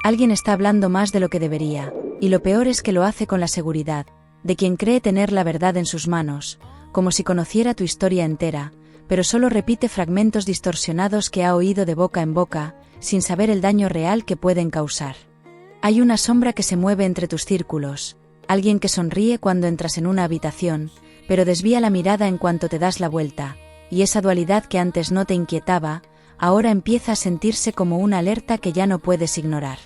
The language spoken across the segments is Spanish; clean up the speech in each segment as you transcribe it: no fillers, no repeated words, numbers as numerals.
Alguien está hablando más de lo que debería, y lo peor es que lo hace con la seguridad de quien cree tener la verdad en sus manos, como si conociera tu historia entera, pero solo repite fragmentos distorsionados que ha oído de boca en boca, sin saber el daño real que pueden causar. Hay una sombra que se mueve entre tus círculos, alguien que sonríe cuando entras en una habitación, pero desvía la mirada en cuanto te das la vuelta, y esa dualidad que antes no te inquietaba, ahora empieza a sentirse como una alerta que ya no puedes ignorar.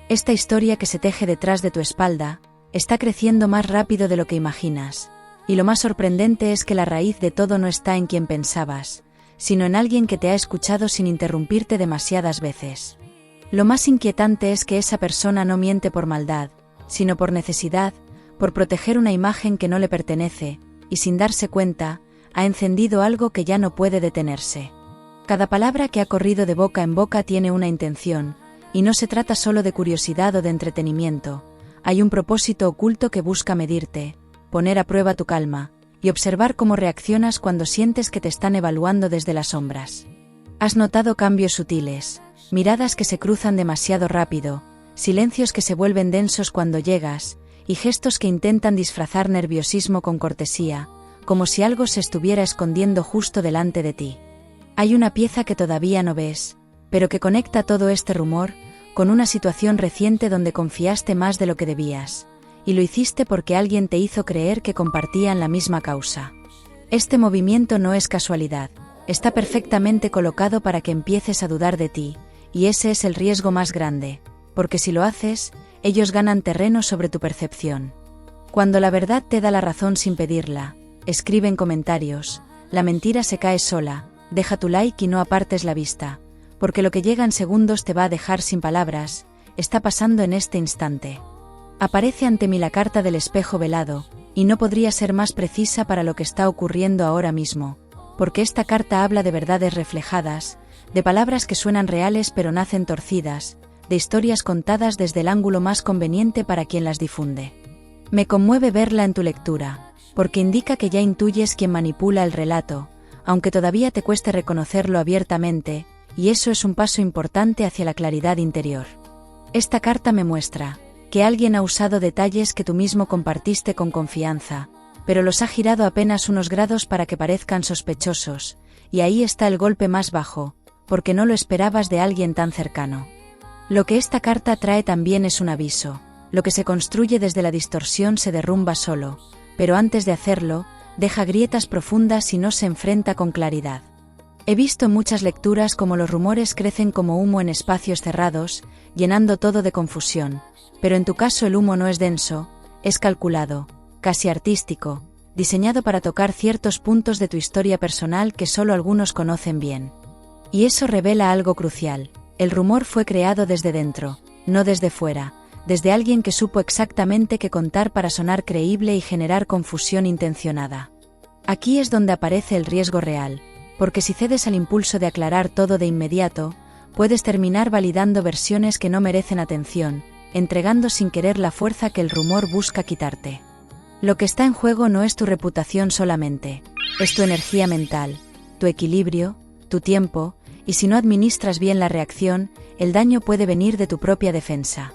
Esta historia que se teje detrás de tu espalda, está creciendo más rápido de lo que imaginas, y lo más sorprendente es que la raíz de todo no está en quien pensabas, sino en alguien que te ha escuchado sin interrumpirte demasiadas veces. Lo más inquietante es que esa persona no miente por maldad, sino por necesidad, por proteger una imagen que no le pertenece, y sin darse cuenta, ha encendido algo que ya no puede detenerse. Cada palabra que ha corrido de boca en boca tiene una intención, y no se trata solo de curiosidad o de entretenimiento. Hay un propósito oculto que busca medirte, poner a prueba tu calma, y observar cómo reaccionas cuando sientes que te están evaluando desde las sombras. Has notado cambios sutiles, miradas que se cruzan demasiado rápido, silencios que se vuelven densos cuando llegas, y gestos que intentan disfrazar nerviosismo con cortesía, como si algo se estuviera escondiendo justo delante de ti. Hay una pieza que todavía no ves, pero que conecta todo este rumor con una situación reciente donde confiaste más de lo que debías, y lo hiciste porque alguien te hizo creer que compartían la misma causa. Este movimiento no es casualidad, está perfectamente colocado para que empieces a dudar de ti, y ese es el riesgo más grande, porque si lo haces, ellos ganan terreno sobre tu percepción. Cuando la verdad te da la razón sin pedirla, escribe en comentarios, la mentira se cae sola, deja tu like y no apartes la vista, porque lo que llega en segundos te va a dejar sin palabras, está pasando en este instante. Aparece ante mí la carta del espejo velado, y no podría ser más precisa para lo que está ocurriendo ahora mismo, porque esta carta habla de verdades reflejadas, de palabras que suenan reales pero nacen torcidas, de historias contadas desde el ángulo más conveniente para quien las difunde. Me conmueve verla en tu lectura, porque indica que ya intuyes quién manipula el relato, aunque todavía te cueste reconocerlo abiertamente, y eso es un paso importante hacia la claridad interior. Esta carta me muestra que alguien ha usado detalles que tú mismo compartiste con confianza, pero los ha girado apenas unos grados para que parezcan sospechosos, y ahí está el golpe más bajo, porque no lo esperabas de alguien tan cercano. Lo que esta carta trae también es un aviso, lo que se construye desde la distorsión se derrumba solo, pero antes de hacerlo, deja grietas profundas y no se enfrenta con claridad. He visto muchas lecturas como los rumores crecen como humo en espacios cerrados, llenando todo de confusión, pero en tu caso el humo no es denso, es calculado, casi artístico, diseñado para tocar ciertos puntos de tu historia personal que solo algunos conocen bien. Y eso revela algo crucial, el rumor fue creado desde dentro, no desde fuera, desde alguien que supo exactamente qué contar para sonar creíble y generar confusión intencionada. Aquí es donde aparece el riesgo real, porque si cedes al impulso de aclarar todo de inmediato, puedes terminar validando versiones que no merecen atención, entregando sin querer la fuerza que el rumor busca quitarte. Lo que está en juego no es tu reputación solamente, es tu energía mental, tu equilibrio, tu tiempo, y si no administras bien la reacción, el daño puede venir de tu propia defensa.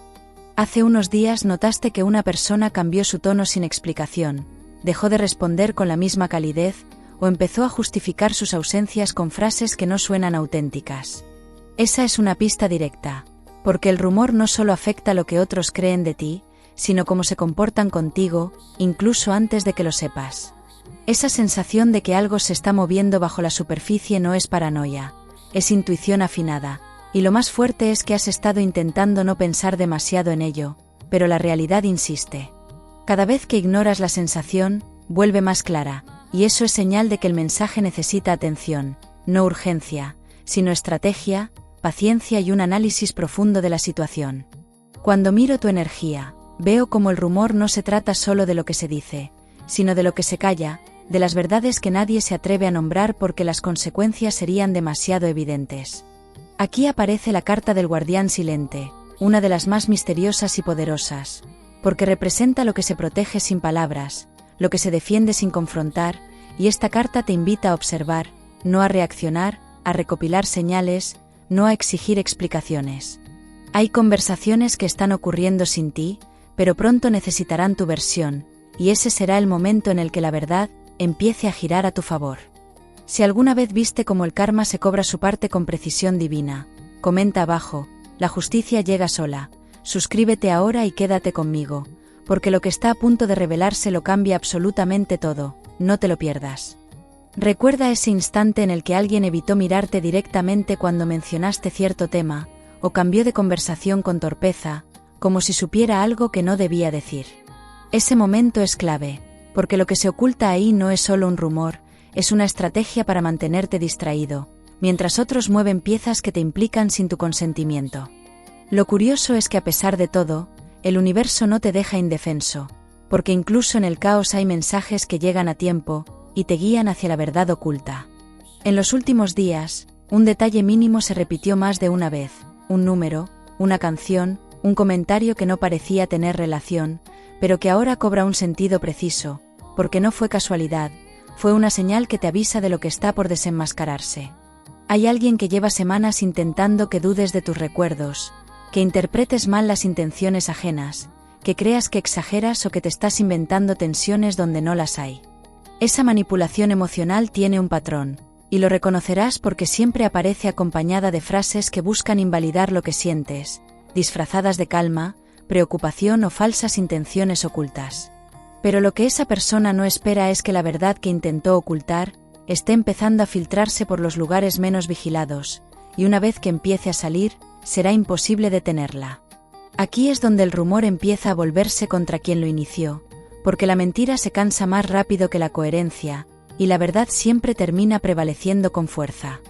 Hace unos días notaste que una persona cambió su tono sin explicación, dejó de responder con la misma calidez, o empezó a justificar sus ausencias con frases que no suenan auténticas. Esa es una pista directa, porque el rumor no solo afecta lo que otros creen de ti, sino cómo se comportan contigo, incluso antes de que lo sepas. Esa sensación de que algo se está moviendo bajo la superficie no es paranoia, es intuición afinada, y lo más fuerte es que has estado intentando no pensar demasiado en ello, pero la realidad insiste. Cada vez que ignoras la sensación, vuelve más clara, y eso es señal de que el mensaje necesita atención, no urgencia, sino estrategia, paciencia y un análisis profundo de la situación. Cuando miro tu energía, veo como el rumor no se trata solo de lo que se dice, sino de lo que se calla, de las verdades que nadie se atreve a nombrar porque las consecuencias serían demasiado evidentes. Aquí aparece la carta del guardián silente, una de las más misteriosas y poderosas, porque representa lo que se protege sin palabras, lo que se defiende sin confrontar, y esta carta te invita a observar, no a reaccionar, a recopilar señales, no a exigir explicaciones. Hay conversaciones que están ocurriendo sin ti, pero pronto necesitarán tu versión, y ese será el momento en el que la verdad empiece a girar a tu favor. Si alguna vez viste cómo el karma se cobra su parte con precisión divina, comenta abajo, la justicia llega sola. Suscríbete ahora y quédate conmigo, porque lo que está a punto de revelarse lo cambia absolutamente todo, no te lo pierdas. Recuerda ese instante en el que alguien evitó mirarte directamente cuando mencionaste cierto tema, o cambió de conversación con torpeza, como si supiera algo que no debía decir. Ese momento es clave, porque lo que se oculta ahí no es solo un rumor, es una estrategia para mantenerte distraído, mientras otros mueven piezas que te implican sin tu consentimiento. Lo curioso es que a pesar de todo, el universo no te deja indefenso, porque incluso en el caos hay mensajes que llegan a tiempo y te guían hacia la verdad oculta. En los últimos días, un detalle mínimo se repitió más de una vez, un número, una canción, un comentario que no parecía tener relación, pero que ahora cobra un sentido preciso, porque no fue casualidad, fue una señal que te avisa de lo que está por desenmascararse. Hay alguien que lleva semanas intentando que dudes de tus recuerdos, que interpretes mal las intenciones ajenas, que creas que exageras o que te estás inventando tensiones donde no las hay. Esa manipulación emocional tiene un patrón, y lo reconocerás porque siempre aparece acompañada de frases que buscan invalidar lo que sientes, disfrazadas de calma, preocupación o falsas intenciones ocultas. Pero lo que esa persona no espera es que la verdad que intentó ocultar esté empezando a filtrarse por los lugares menos vigilados, y una vez que empiece a salir, será imposible detenerla. Aquí es donde el rumor empieza a volverse contra quien lo inició, porque la mentira se cansa más rápido que la coherencia, y la verdad siempre termina prevaleciendo con fuerza.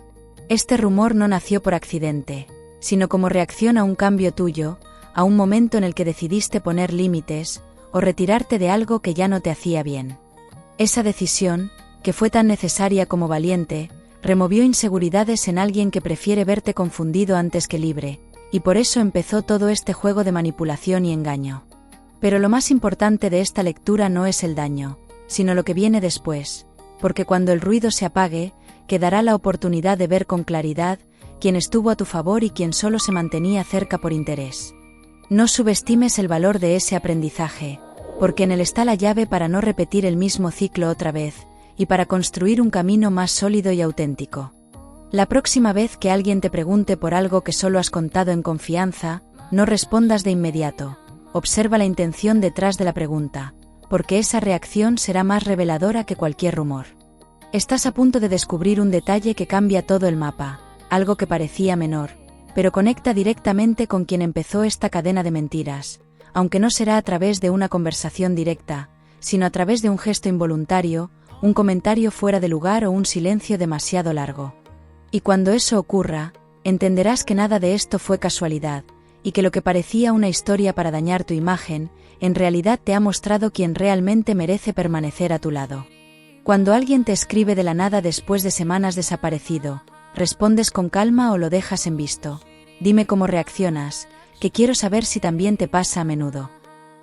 Este rumor no nació por accidente, sino como reacción a un cambio tuyo, a un momento en el que decidiste poner límites, o retirarte de algo que ya no te hacía bien. Esa decisión, que fue tan necesaria como valiente, removió inseguridades en alguien que prefiere verte confundido antes que libre, y por eso empezó todo este juego de manipulación y engaño. Pero lo más importante de esta lectura no es el daño, sino lo que viene después, porque cuando el ruido se apague, quedará la oportunidad de ver con claridad quién estuvo a tu favor y quién solo se mantenía cerca por interés. No subestimes el valor de ese aprendizaje, porque en él está la llave para no repetir el mismo ciclo otra vez, y para construir un camino más sólido y auténtico. La próxima vez que alguien te pregunte por algo que solo has contado en confianza, no respondas de inmediato. Observa la intención detrás de la pregunta, porque esa reacción será más reveladora que cualquier rumor. Estás a punto de descubrir un detalle que cambia todo el mapa, algo que parecía menor, pero conecta directamente con quien empezó esta cadena de mentiras, aunque no será a través de una conversación directa, sino a través de un gesto involuntario, un comentario fuera de lugar o un silencio demasiado largo. Y cuando eso ocurra, entenderás que nada de esto fue casualidad, y que lo que parecía una historia para dañar tu imagen, en realidad te ha mostrado quién realmente merece permanecer a tu lado. Cuando alguien te escribe de la nada después de semanas desaparecido, ¿respondes con calma o lo dejas en visto? Dime cómo reaccionas, que quiero saber si también te pasa a menudo.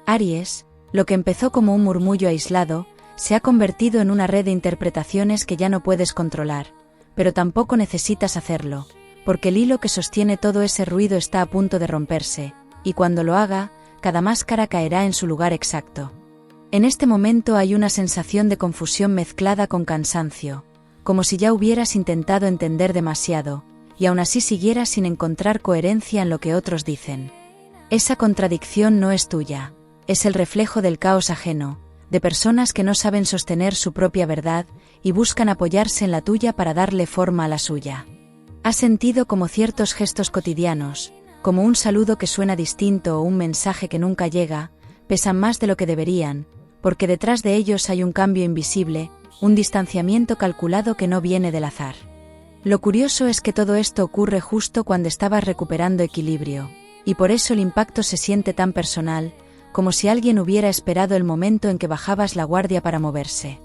Aries, lo que empezó como un murmullo aislado, se ha convertido en una red de interpretaciones que ya no puedes controlar, pero tampoco necesitas hacerlo, porque el hilo que sostiene todo ese ruido está a punto de romperse, y cuando lo haga, cada máscara caerá en su lugar exacto. En este momento hay una sensación de confusión mezclada con cansancio, como si ya hubieras intentado entender demasiado, y aún así siguieras sin encontrar coherencia en lo que otros dicen. Esa contradicción no es tuya, es el reflejo del caos ajeno, de personas que no saben sostener su propia verdad y buscan apoyarse en la tuya para darle forma a la suya. Has sentido como ciertos gestos cotidianos, como un saludo que suena distinto o un mensaje que nunca llega, pesan más de lo que deberían, porque detrás de ellos hay un cambio invisible, un distanciamiento calculado que no viene del azar. Lo curioso es que todo esto ocurre justo cuando estabas recuperando equilibrio, y por eso el impacto se siente tan personal, como si alguien hubiera esperado el momento en que bajabas la guardia para moverse.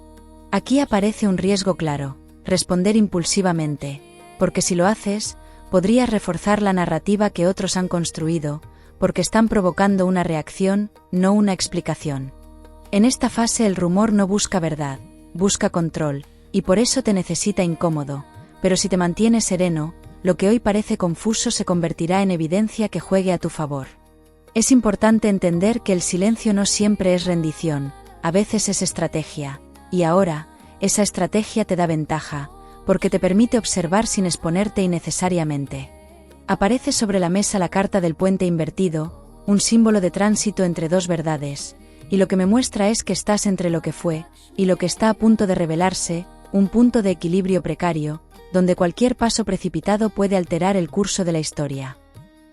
Aquí aparece un riesgo claro, responder impulsivamente, porque si lo haces, podrías reforzar la narrativa que otros han construido, porque están provocando una reacción, no una explicación. En esta fase el rumor no busca verdad, busca control, y por eso te necesita incómodo, pero si te mantienes sereno, lo que hoy parece confuso se convertirá en evidencia que juegue a tu favor. Es importante entender que el silencio no siempre es rendición, a veces es estrategia, y ahora, esa estrategia te da ventaja, porque te permite observar sin exponerte innecesariamente. Aparece sobre la mesa la carta del puente invertido, un símbolo de tránsito entre dos verdades, y lo que me muestra es que estás entre lo que fue, y lo que está a punto de revelarse, un punto de equilibrio precario, donde cualquier paso precipitado puede alterar el curso de la historia.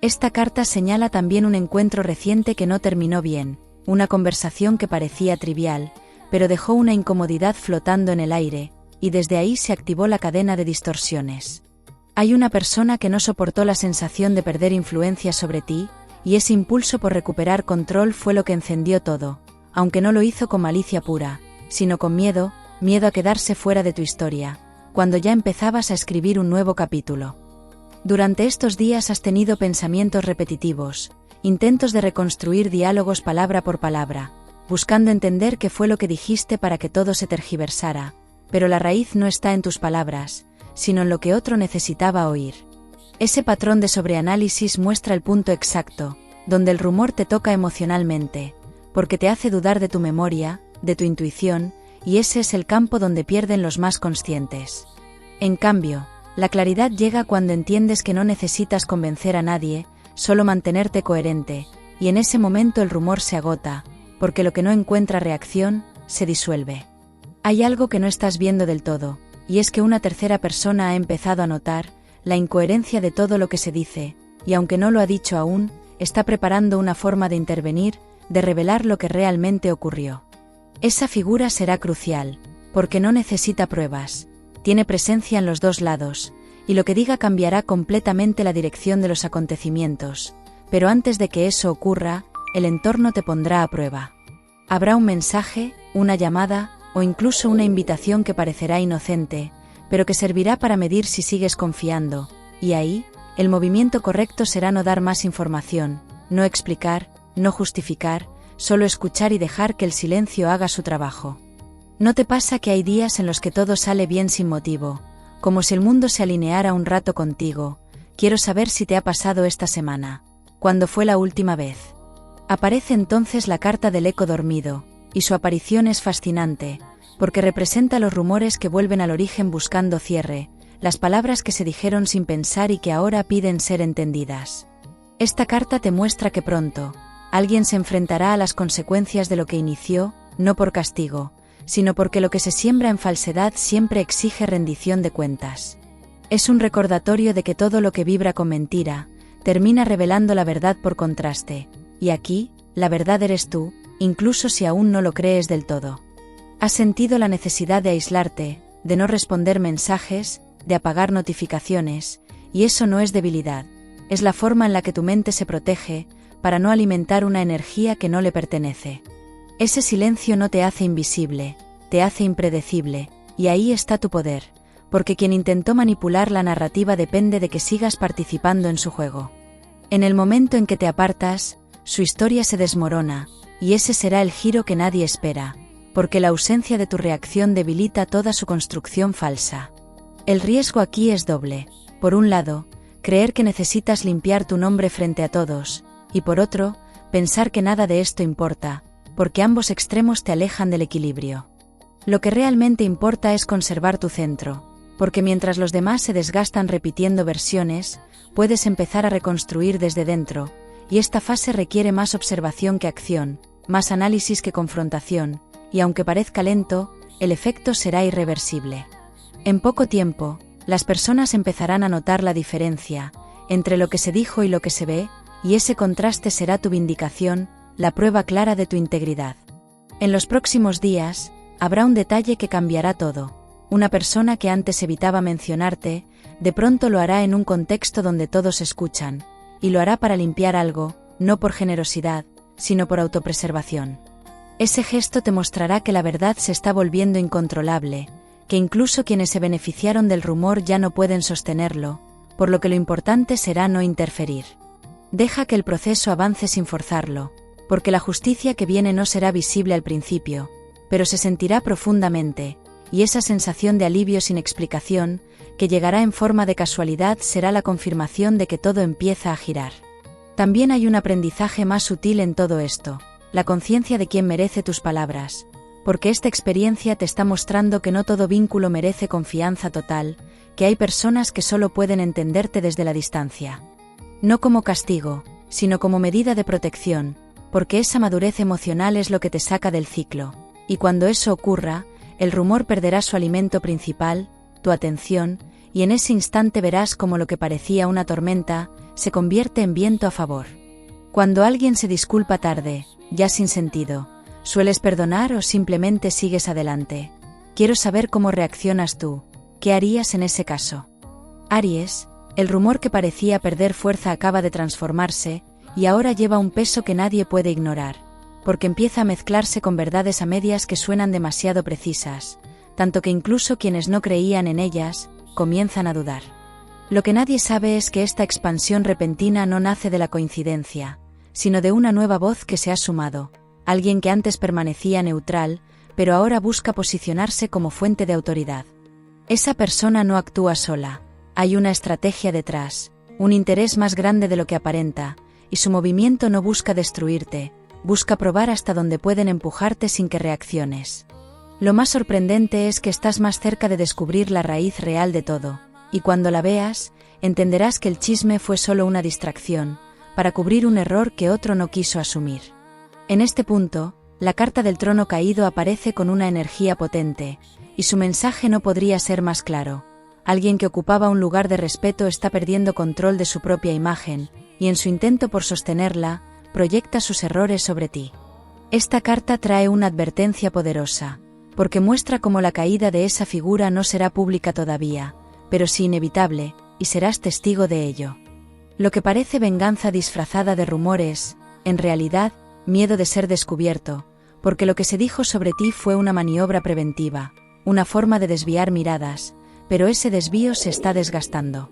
Esta carta señala también un encuentro reciente que no terminó bien, una conversación que parecía trivial, pero dejó una incomodidad flotando en el aire, y desde ahí se activó la cadena de distorsiones. Hay una persona que no soportó la sensación de perder influencia sobre ti, y ese impulso por recuperar control fue lo que encendió todo, aunque no lo hizo con malicia pura, sino con miedo a quedarse fuera de tu historia, cuando ya empezabas a escribir un nuevo capítulo. Durante estos días has tenido pensamientos repetitivos, intentos de reconstruir diálogos palabra por palabra, buscando entender qué fue lo que dijiste para que todo se tergiversara, pero la raíz no está en tus palabras, sino en lo que otro necesitaba oír. Ese patrón de sobreanálisis muestra el punto exacto, donde el rumor te toca emocionalmente, porque te hace dudar de tu memoria, de tu intuición, y ese es el campo donde pierden los más conscientes. En cambio, la claridad llega cuando entiendes que no necesitas convencer a nadie, solo mantenerte coherente, y en ese momento el rumor se agota, porque lo que no encuentra reacción, se disuelve. Hay algo que no estás viendo del todo, y es que una tercera persona ha empezado a notar la incoherencia de todo lo que se dice, y aunque no lo ha dicho aún, está preparando una forma de intervenir, de revelar lo que realmente ocurrió. Esa figura será crucial, porque no necesita pruebas, tiene presencia en los dos lados, y lo que diga cambiará completamente la dirección de los acontecimientos, pero antes de que eso ocurra, el entorno te pondrá a prueba. Habrá un mensaje, una llamada, o incluso una invitación que parecerá inocente, pero que servirá para medir si sigues confiando, y ahí, el movimiento correcto será no dar más información, no explicar, no justificar, solo escuchar y dejar que el silencio haga su trabajo. ¿No te pasa que hay días en los que todo sale bien sin motivo, como si el mundo se alineara un rato contigo? Quiero saber si te ha pasado esta semana. ¿Cuándo fue la última vez? Aparece entonces la carta del eco dormido, y su aparición es fascinante, porque representa los rumores que vuelven al origen buscando cierre, las palabras que se dijeron sin pensar y que ahora piden ser entendidas. Esta carta te muestra que pronto, alguien se enfrentará a las consecuencias de lo que inició, no por castigo, sino porque lo que se siembra en falsedad siempre exige rendición de cuentas. Es un recordatorio de que todo lo que vibra con mentira, termina revelando la verdad por contraste, y aquí, la verdad eres tú, incluso si aún no lo crees del todo. Has sentido la necesidad de aislarte, de no responder mensajes, de apagar notificaciones, y eso no es debilidad, es la forma en la que tu mente se protege, para no alimentar una energía que no le pertenece. Ese silencio no te hace invisible, te hace impredecible, y ahí está tu poder, porque quien intentó manipular la narrativa depende de que sigas participando en su juego. En el momento en que te apartas, su historia se desmorona, y ese será el giro que nadie espera, porque la ausencia de tu reacción debilita toda su construcción falsa. El riesgo aquí es doble. Por un lado, creer que necesitas limpiar tu nombre frente a todos, y por otro, pensar que nada de esto importa, porque ambos extremos te alejan del equilibrio. Lo que realmente importa es conservar tu centro, porque mientras los demás se desgastan repitiendo versiones, puedes empezar a reconstruir desde dentro, y esta fase requiere más observación que acción, más análisis que confrontación, y aunque parezca lento, el efecto será irreversible. En poco tiempo, las personas empezarán a notar la diferencia entre lo que se dijo y lo que se ve, y ese contraste será tu vindicación, la prueba clara de tu integridad. En los próximos días, habrá un detalle que cambiará todo. Una persona que antes evitaba mencionarte, de pronto lo hará en un contexto donde todos escuchan, y lo hará para limpiar algo, no por generosidad, sino por autopreservación. Ese gesto te mostrará que la verdad se está volviendo incontrolable, que incluso quienes se beneficiaron del rumor ya no pueden sostenerlo, por lo que lo importante será no interferir. Deja que el proceso avance sin forzarlo, porque la justicia que viene no será visible al principio, pero se sentirá profundamente, y esa sensación de alivio sin explicación, que llegará en forma de casualidad, será la confirmación de que todo empieza a girar. También hay un aprendizaje más sutil en todo esto, la conciencia de quién merece tus palabras, porque esta experiencia te está mostrando que no todo vínculo merece confianza total, que hay personas que solo pueden entenderte desde la distancia. No como castigo, sino como medida de protección, porque esa madurez emocional es lo que te saca del ciclo, y cuando eso ocurra, el rumor perderá su alimento principal, tu atención, y en ese instante verás cómo lo que parecía una tormenta, se convierte en viento a favor. Cuando alguien se disculpa tarde, ya sin sentido, ¿sueles perdonar o simplemente sigues adelante? Quiero saber cómo reaccionas tú. ¿Qué harías en ese caso? Aries, el rumor que parecía perder fuerza acaba de transformarse, y ahora lleva un peso que nadie puede ignorar, porque empieza a mezclarse con verdades a medias que suenan demasiado precisas, tanto que incluso quienes no creían en ellas, comienzan a dudar. Lo que nadie sabe es que esta expansión repentina no nace de la coincidencia, sino de una nueva voz que se ha sumado, alguien que antes permanecía neutral, pero ahora busca posicionarse como fuente de autoridad. Esa persona no actúa sola, hay una estrategia detrás, un interés más grande de lo que aparenta, y su movimiento no busca destruirte, busca probar hasta dónde pueden empujarte sin que reacciones. Lo más sorprendente es que estás más cerca de descubrir la raíz real de todo, y cuando la veas, entenderás que el chisme fue solo una distracción, para cubrir un error que otro no quiso asumir. En este punto, la carta del trono caído aparece con una energía potente, y su mensaje no podría ser más claro. Alguien que ocupaba un lugar de respeto está perdiendo control de su propia imagen, y en su intento por sostenerla, proyecta sus errores sobre ti. Esta carta trae una advertencia poderosa, porque muestra cómo la caída de esa figura no será pública todavía, pero sí inevitable, y serás testigo de ello. Lo que parece venganza disfrazada de rumores, en realidad, miedo de ser descubierto, porque lo que se dijo sobre ti fue una maniobra preventiva, una forma de desviar miradas, pero ese desvío se está desgastando.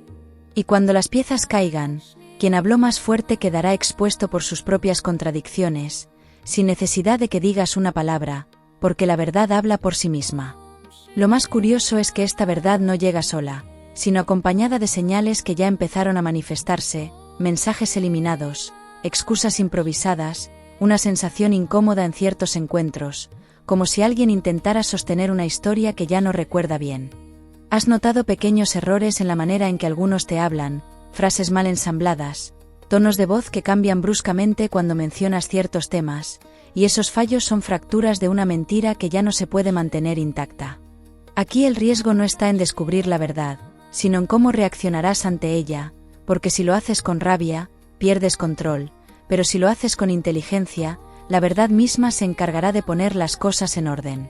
Y cuando las piezas caigan, quien habló más fuerte quedará expuesto por sus propias contradicciones, sin necesidad de que digas una palabra, porque la verdad habla por sí misma. Lo más curioso es que esta verdad no llega sola, sino acompañada de señales que ya empezaron a manifestarse, mensajes eliminados, excusas improvisadas, una sensación incómoda en ciertos encuentros, como si alguien intentara sostener una historia que ya no recuerda bien. Has notado pequeños errores en la manera en que algunos te hablan, frases mal ensambladas, tonos de voz que cambian bruscamente cuando mencionas ciertos temas, y esos fallos son fracturas de una mentira que ya no se puede mantener intacta. Aquí el riesgo no está en descubrir la verdad, sino en cómo reaccionarás ante ella, porque si lo haces con rabia, pierdes control, pero si lo haces con inteligencia, la verdad misma se encargará de poner las cosas en orden.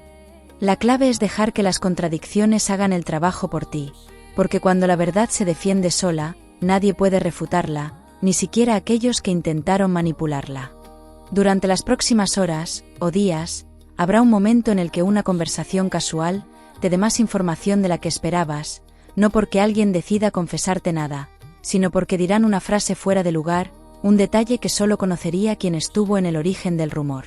La clave es dejar que las contradicciones hagan el trabajo por ti, porque cuando la verdad se defiende sola, nadie puede refutarla, ni siquiera aquellos que intentaron manipularla. Durante las próximas horas, o días, habrá un momento en el que una conversación casual te dé más información de la que esperabas, no porque alguien decida confesarte nada, sino porque dirán una frase fuera de lugar, un detalle que solo conocería quien estuvo en el origen del rumor.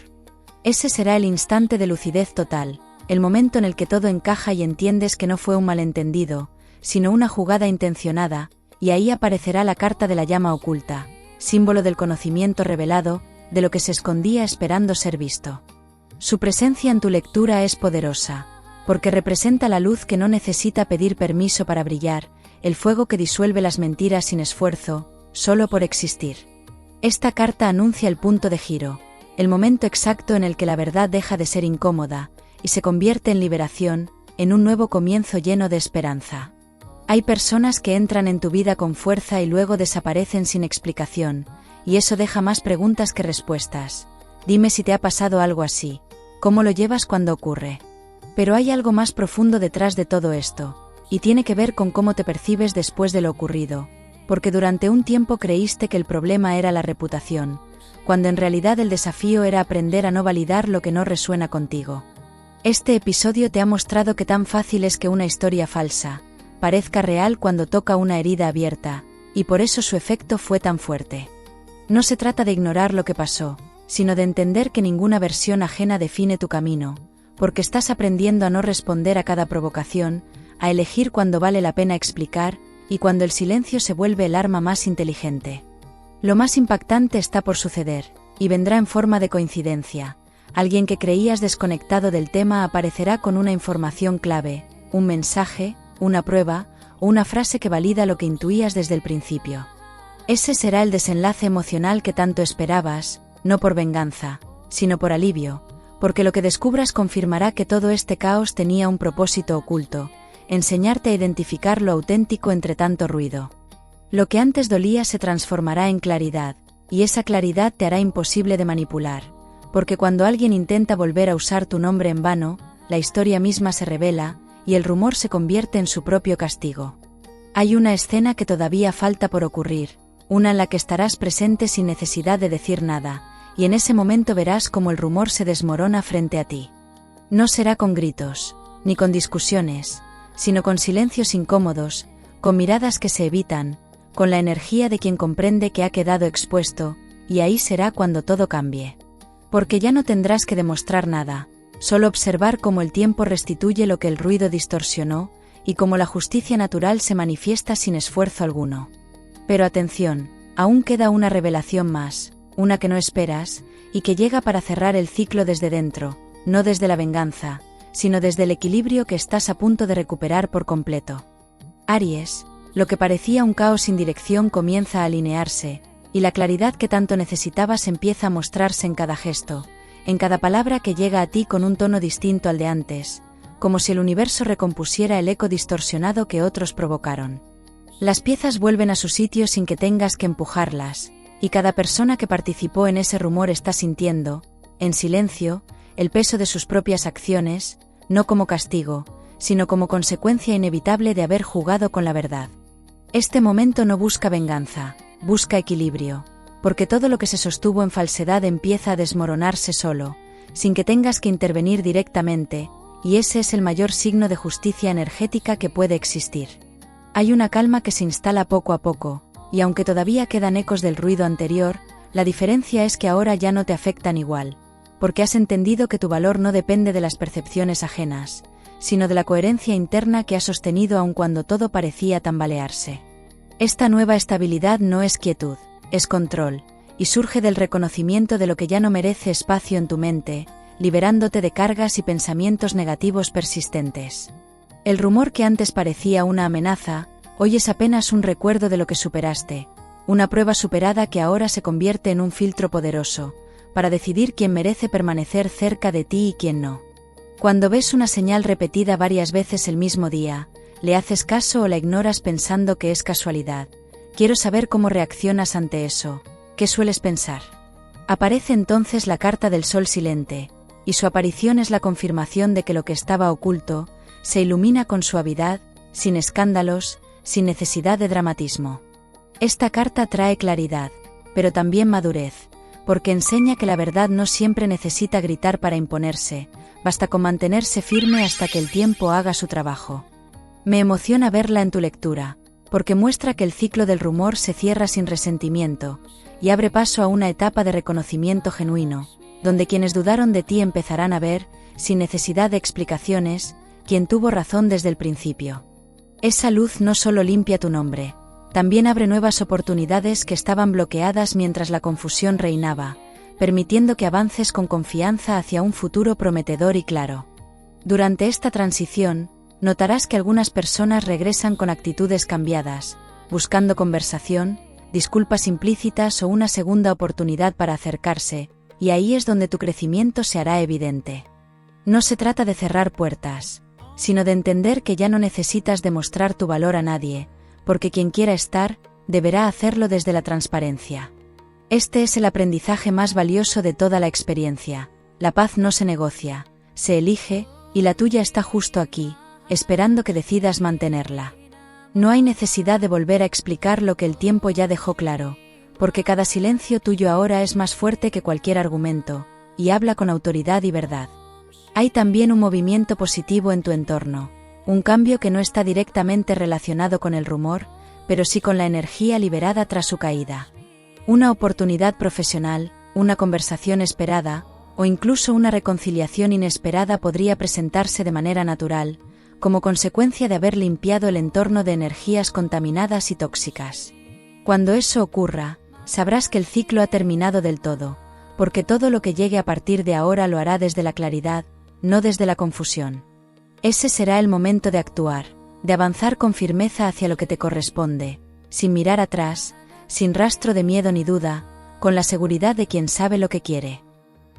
Ese será el instante de lucidez total, el momento en el que todo encaja y entiendes que no fue un malentendido, sino una jugada intencionada, y ahí aparecerá la carta de la llama oculta, símbolo del conocimiento revelado, de lo que se escondía esperando ser visto. Su presencia en tu lectura es poderosa, porque representa la luz que no necesita pedir permiso para brillar, el fuego que disuelve las mentiras sin esfuerzo, solo por existir. Esta carta anuncia el punto de giro, el momento exacto en el que la verdad deja de ser incómoda, y se convierte en liberación, en un nuevo comienzo lleno de esperanza. Hay personas que entran en tu vida con fuerza y luego desaparecen sin explicación, y eso deja más preguntas que respuestas. Dime si te ha pasado algo así, ¿cómo lo llevas cuando ocurre? Pero hay algo más profundo detrás de todo esto, y tiene que ver con cómo te percibes después de lo ocurrido, porque durante un tiempo creíste que el problema era la reputación, cuando en realidad el desafío era aprender a no validar lo que no resuena contigo. Este episodio te ha mostrado que tan fácil es que una historia falsa parezca real cuando toca una herida abierta, y por eso su efecto fue tan fuerte. No se trata de ignorar lo que pasó, sino de entender que ninguna versión ajena define tu camino, porque estás aprendiendo a no responder a cada provocación, a elegir cuando vale la pena explicar, y cuando el silencio se vuelve el arma más inteligente. Lo más impactante está por suceder, y vendrá en forma de coincidencia. Alguien que creías desconectado del tema aparecerá con una información clave, un mensaje, una prueba, o una frase que valida lo que intuías desde el principio. Ese será el desenlace emocional que tanto esperabas, no por venganza, sino por alivio, porque lo que descubras confirmará que todo este caos tenía un propósito oculto, enseñarte a identificar lo auténtico entre tanto ruido. Lo que antes dolía se transformará en claridad, y esa claridad te hará imposible de manipular, porque cuando alguien intenta volver a usar tu nombre en vano, la historia misma se revela, y el rumor se convierte en su propio castigo. Hay una escena que todavía falta por ocurrir, una en la que estarás presente sin necesidad de decir nada, y en ese momento verás cómo el rumor se desmorona frente a ti. No será con gritos, ni con discusiones, sino con silencios incómodos, con miradas que se evitan, con la energía de quien comprende que ha quedado expuesto, y ahí será cuando todo cambie. Porque ya no tendrás que demostrar nada, solo observar cómo el tiempo restituye lo que el ruido distorsionó, y cómo la justicia natural se manifiesta sin esfuerzo alguno. Pero atención, aún queda una revelación más, una que no esperas, y que llega para cerrar el ciclo desde dentro, no desde la venganza, sino desde el equilibrio que estás a punto de recuperar por completo. Aries, lo que parecía un caos sin dirección comienza a alinearse, y la claridad que tanto necesitabas empieza a mostrarse en cada gesto, en cada palabra que llega a ti con un tono distinto al de antes, como si el universo recompusiera el eco distorsionado que otros provocaron. Las piezas vuelven a su sitio sin que tengas que empujarlas, y cada persona que participó en ese rumor está sintiendo, en silencio, el peso de sus propias acciones, no como castigo, sino como consecuencia inevitable de haber jugado con la verdad. Este momento no busca venganza, busca equilibrio, porque todo lo que se sostuvo en falsedad empieza a desmoronarse solo, sin que tengas que intervenir directamente, y ese es el mayor signo de justicia energética que puede existir. Hay una calma que se instala poco a poco, y aunque todavía quedan ecos del ruido anterior, la diferencia es que ahora ya no te afectan igual, porque has entendido que tu valor no depende de las percepciones ajenas, sino de la coherencia interna que has sostenido aun cuando todo parecía tambalearse. Esta nueva estabilidad no es quietud, es control, y surge del reconocimiento de lo que ya no merece espacio en tu mente, liberándote de cargas y pensamientos negativos persistentes. El rumor que antes parecía una amenaza, hoy es apenas un recuerdo de lo que superaste, una prueba superada que ahora se convierte en un filtro poderoso, para decidir quién merece permanecer cerca de ti y quién no. Cuando ves una señal repetida varias veces el mismo día, ¿le haces caso o la ignoras pensando que es casualidad? Quiero saber cómo reaccionas ante eso. ¿Qué sueles pensar? Aparece entonces la carta del sol silente, y su aparición es la confirmación de que lo que estaba oculto, se ilumina con suavidad, sin escándalos, sin necesidad de dramatismo. Esta carta trae claridad, pero también madurez, porque enseña que la verdad no siempre necesita gritar para imponerse, basta con mantenerse firme hasta que el tiempo haga su trabajo. Me emociona verla en tu lectura, porque muestra que el ciclo del rumor se cierra sin resentimiento, y abre paso a una etapa de reconocimiento genuino, donde quienes dudaron de ti empezarán a ver, sin necesidad de explicaciones, quién tuvo razón desde el principio. Esa luz no solo limpia tu nombre, también abre nuevas oportunidades que estaban bloqueadas mientras la confusión reinaba, permitiendo que avances con confianza hacia un futuro prometedor y claro. Durante esta transición, notarás que algunas personas regresan con actitudes cambiadas, buscando conversación, disculpas implícitas o una segunda oportunidad para acercarse, y ahí es donde tu crecimiento se hará evidente. No se trata de cerrar puertas, sino de entender que ya no necesitas demostrar tu valor a nadie, porque quien quiera estar, deberá hacerlo desde la transparencia. Este es el aprendizaje más valioso de toda la experiencia. La paz no se negocia, se elige, y la tuya está justo aquí, esperando que decidas mantenerla. No hay necesidad de volver a explicar lo que el tiempo ya dejó claro, porque cada silencio tuyo ahora es más fuerte que cualquier argumento, y habla con autoridad y verdad. Hay también un movimiento positivo en tu entorno, un cambio que no está directamente relacionado con el rumor, pero sí con la energía liberada tras su caída. Una oportunidad profesional, una conversación esperada, o incluso una reconciliación inesperada podría presentarse de manera natural, como consecuencia de haber limpiado el entorno de energías contaminadas y tóxicas. Cuando eso ocurra, sabrás que el ciclo ha terminado del todo, porque todo lo que llegue a partir de ahora lo hará desde la claridad, no desde la confusión. Ese será el momento de actuar, de avanzar con firmeza hacia lo que te corresponde, sin mirar atrás, sin rastro de miedo ni duda, con la seguridad de quien sabe lo que quiere.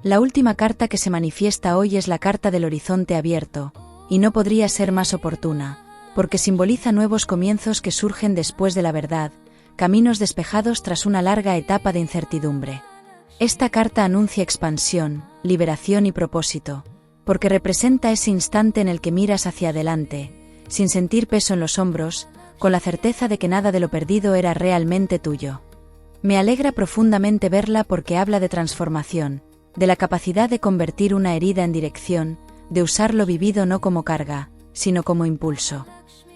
La última carta que se manifiesta hoy es la carta del horizonte abierto, y no podría ser más oportuna, porque simboliza nuevos comienzos que surgen después de la verdad, caminos despejados tras una larga etapa de incertidumbre. Esta carta anuncia expansión, liberación y propósito, porque representa ese instante en el que miras hacia adelante, sin sentir peso en los hombros, con la certeza de que nada de lo perdido era realmente tuyo. Me alegra profundamente verla porque habla de transformación, de la capacidad de convertir una herida en dirección, de usar lo vivido no como carga, sino como impulso.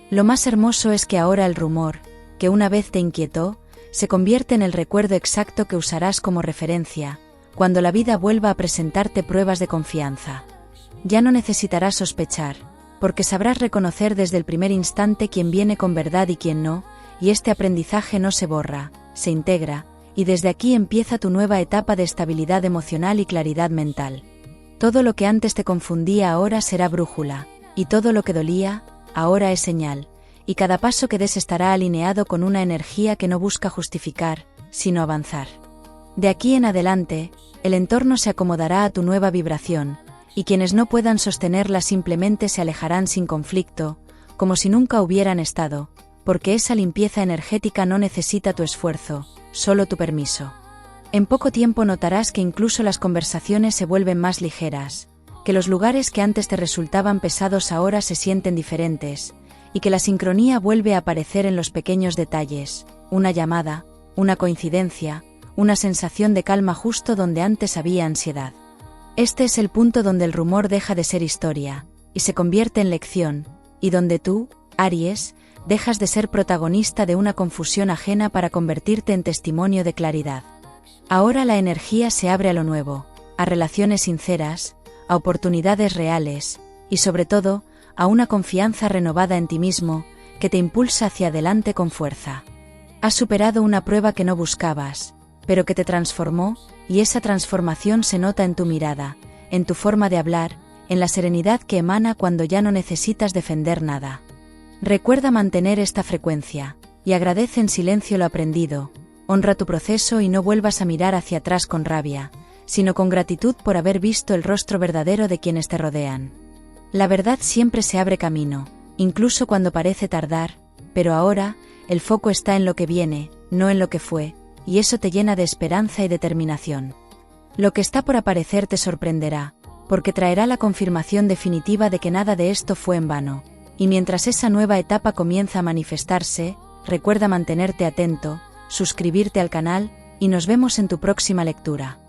Lo más hermoso es que ahora el rumor, que una vez te inquietó, se convierte en el recuerdo exacto que usarás como referencia, cuando la vida vuelva a presentarte pruebas de confianza. Ya no necesitarás sospechar, porque sabrás reconocer desde el primer instante quién viene con verdad y quién no, y este aprendizaje no se borra, se integra, y desde aquí empieza tu nueva etapa de estabilidad emocional y claridad mental. Todo lo que antes te confundía ahora será brújula, y todo lo que dolía, ahora es señal, y cada paso que des estará alineado con una energía que no busca justificar, sino avanzar. De aquí en adelante, el entorno se acomodará a tu nueva vibración, y quienes no puedan sostenerla simplemente se alejarán sin conflicto, como si nunca hubieran estado, porque esa limpieza energética no necesita tu esfuerzo, solo tu permiso. En poco tiempo notarás que incluso las conversaciones se vuelven más ligeras, que los lugares que antes te resultaban pesados ahora se sienten diferentes, y que la sincronía vuelve a aparecer en los pequeños detalles, una llamada, una coincidencia, una sensación de calma justo donde antes había ansiedad. Este es el punto donde el rumor deja de ser historia, y se convierte en lección, y donde tú, Aries, dejas de ser protagonista de una confusión ajena para convertirte en testimonio de claridad. Ahora la energía se abre a lo nuevo, a relaciones sinceras, a oportunidades reales, y sobre todo, a una confianza renovada en ti mismo, que te impulsa hacia adelante con fuerza. Has superado una prueba que no buscabas, pero que te transformó, y esa transformación se nota en tu mirada, en tu forma de hablar, en la serenidad que emana cuando ya no necesitas defender nada. Recuerda mantener esta frecuencia, y agradece en silencio lo aprendido. Honra tu proceso y no vuelvas a mirar hacia atrás con rabia, sino con gratitud por haber visto el rostro verdadero de quienes te rodean. La verdad siempre se abre camino, incluso cuando parece tardar, pero ahora, el foco está en lo que viene, no en lo que fue, y eso te llena de esperanza y determinación. Lo que está por aparecer te sorprenderá, porque traerá la confirmación definitiva de que nada de esto fue en vano, y mientras esa nueva etapa comienza a manifestarse, recuerda mantenerte atento, suscribirte al canal, y nos vemos en tu próxima lectura.